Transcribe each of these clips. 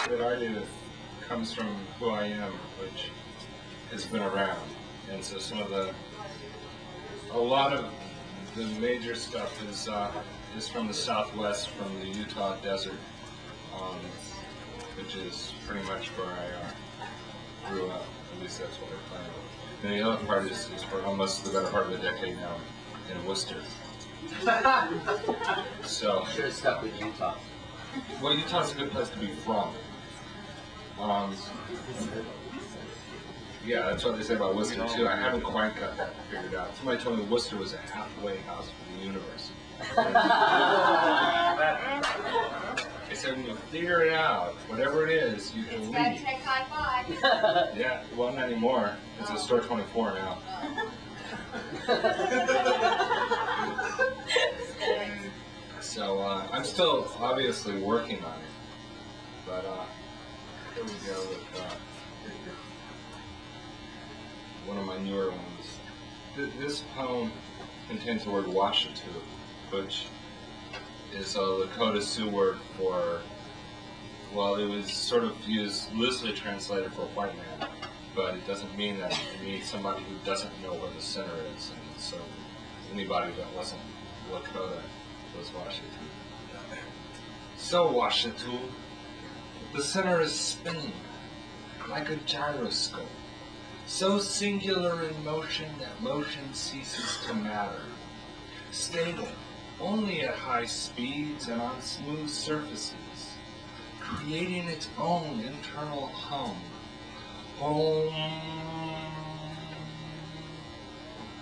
that I do comes from who I am, which has been around. And so a lot of the major stuff is from the Southwest, from the Utah desert, which is pretty much where I grew up. At least that's what I planned. And the other part is for almost the better part of a decade now in Worcester. So Should have stuck with Utah. Well, Utah's a good place to be from. Yeah, that's what they say about Worcester too. I haven't quite got that figured out. Somebody told me Worcester was a halfway house for the universe. They said when you figure it out, whatever it is, you can leave. Check high five. Yeah, well, not anymore. It's a store 24 now. So I'm still obviously working on it, but here we go with one of my newer ones. This poem contains the word Washatu, which is a Lakota Sioux word for, well, it was sort of used, loosely translated for white man, but it doesn't mean that. It means somebody who doesn't know where the center is, and so anybody that wasn't Lakota was Washatu. So Washatu, the center is spinning like a gyroscope, so singular in motion that motion ceases to matter, stable only at high speeds and on smooth surfaces, creating its own internal hum.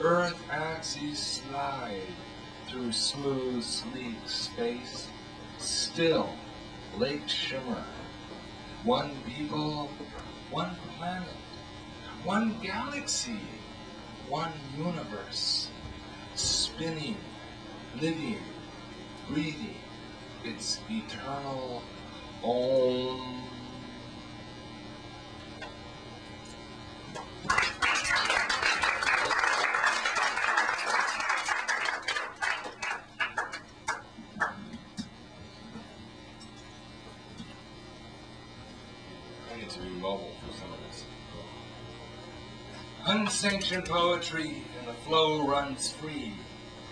Earth axes slide through smooth, sleek space, still lake shimmer. One people, one planet, one galaxy, one universe, spinning, living, breathing, its eternal Om. I need to be mobile for some of this. Unsanctioned poetry and the flow runs free.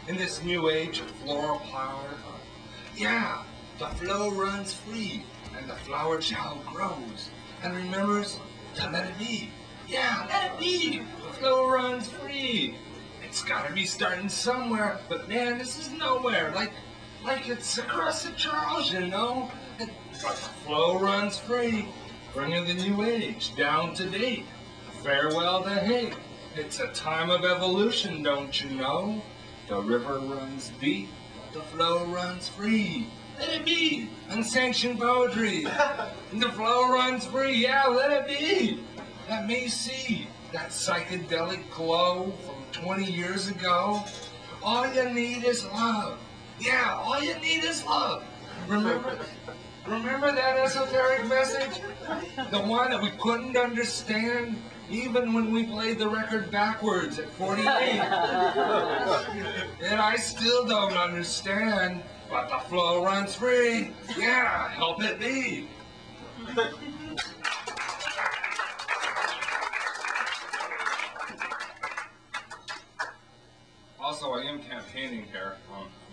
In this new age of floral power, yeah, the flow runs free, and the flower child grows and remembers to let it be. Yeah, let it be. The flow runs free. It's gotta be starting somewhere, but man, this is nowhere. Like it's across the Charles, you know. But the flow runs free, bringing the new age down to date. Farewell to hate. It's a time of evolution, don't you know? The river runs deep, the flow runs free. Let it be. Unsanctioned poetry. The flow runs free. Yeah, let it be. Let me see that psychedelic glow from 20 years ago. All you need is love. Yeah, all you need is love. Remember that esoteric message? The one that we couldn't understand even when we played the record backwards at 48. And I still don't understand, but the flow runs free. Yeah, help it be. Also, I am campaigning here.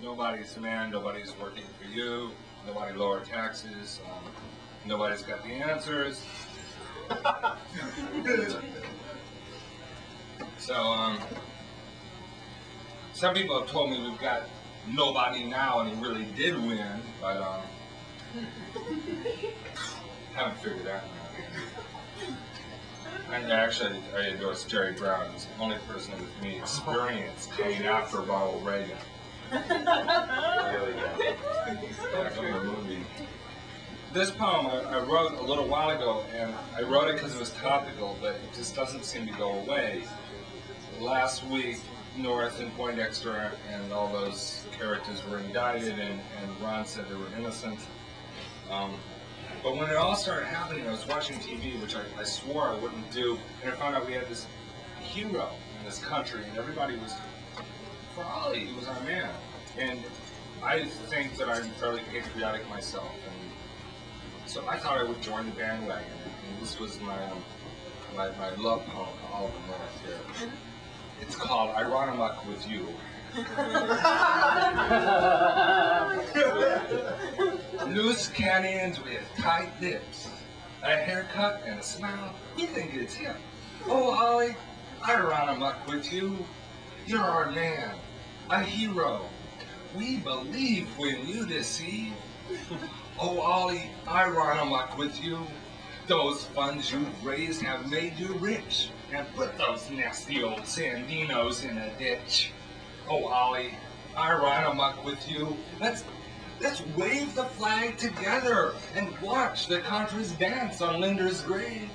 Nobody's a man, nobody's working for you, nobody lower taxes, nobody's got the answers. So, some people have told me we've got nobody now and he really did win, but haven't figured that out. And actually, I endorse Jerry Brown. He's the only person with me experience coming after Ronald Reagan. Back in the movie. This poem I wrote a little while ago, and I wrote it because it was topical, but it just doesn't seem to go away. Last week, North and Poindexter and all those characters were indicted, and Ron said they were innocent. But when it all started happening, I was watching TV, which I swore I wouldn't do, and I found out we had this hero in this country, and everybody was, for Ollie, he was our man. And I think that I'm fairly patriotic myself, and So I thought I would join the bandwagon, and this was my love poem to all the North here. It's called I Run Amok With You. Loose canyons with tight lips, a haircut and a smile, you think it's him. Oh, Ollie, I run amok with you. You're our man, a hero. We believe when you deceive. Oh, Ollie, I run amok with you. Those funds you've raised have made you rich and put those nasty old Sandinos in a ditch. Oh, Ollie, I run amok with you. Let's wave the flag together and watch the Contras dance on Linder's grave.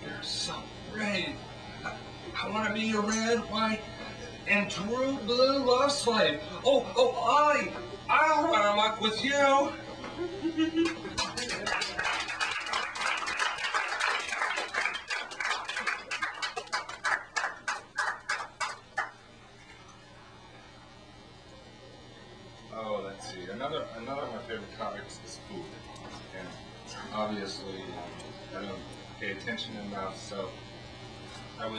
You're so brave. I want to be your red, white, and true blue love slave. Oh, Ollie, I'll run amok with you. Oh, let's see. Another of my favorite topics is food, and obviously I don't pay attention enough. So I've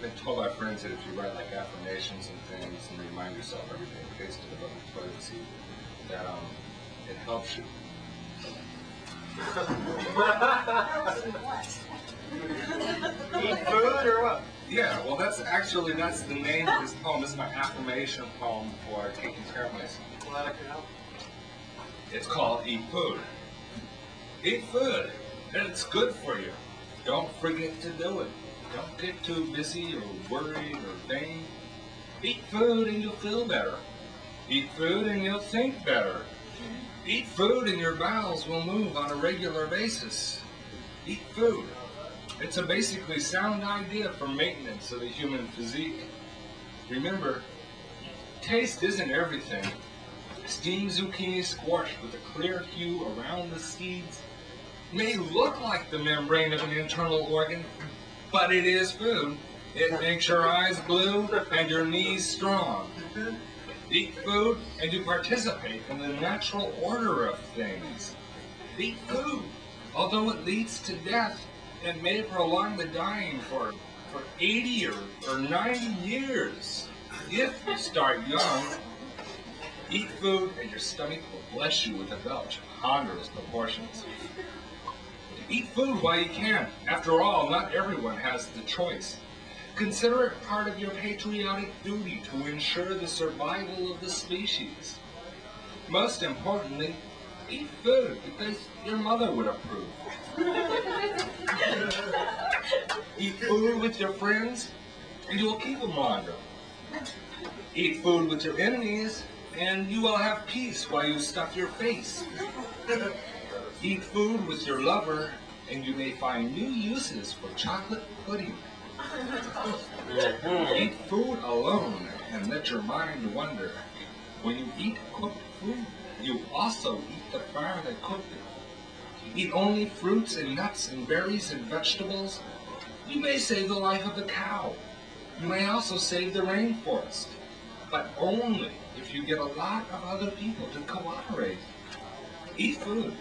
been told by friends that if you write like affirmations and things and remind yourself every day, pasted above the toilet seat, that it helps you. Eat food or what? Yeah, well, that's the name of this poem. This is my affirmation poem for taking care of myself. Glad I could help. It's called Eat Food. Eat food, and it's good for you. Don't forget to do it. Don't get too busy or worried or vain. Eat food and you'll feel better. Eat food and you'll think better. Eat food and your bowels will move on a regular basis. Eat food. It's a basically sound idea for maintenance of the human physique. Remember, taste isn't everything. Steamed zucchini squash with a clear hue around the seeds may look like the membrane of an internal organ, but it is food. It makes your eyes blue and your knees strong. Eat food and you participate in the natural order of things. Eat food, although it leads to death and may prolong the dying for 80 or 90 years. If you start young, eat food and your stomach will bless you with a belch of ponderous proportions. Eat food while you can. After all, not everyone has the choice. Consider it part of your patriotic duty to ensure the survival of the species. Most importantly, eat food because your mother would approve. Eat food with your friends and you will keep them longer. Eat food with your enemies and you will have peace while you stuff your face. Eat food with your lover and you may find new uses for chocolate pudding. Eat food alone and let your mind wander. When you eat cooked food, you also eat the fire that cooked it. Eat only fruits and nuts and berries and vegetables. You may save the life of a cow. You may also save the rainforest, but only if you get a lot of other people to cooperate. Eat food.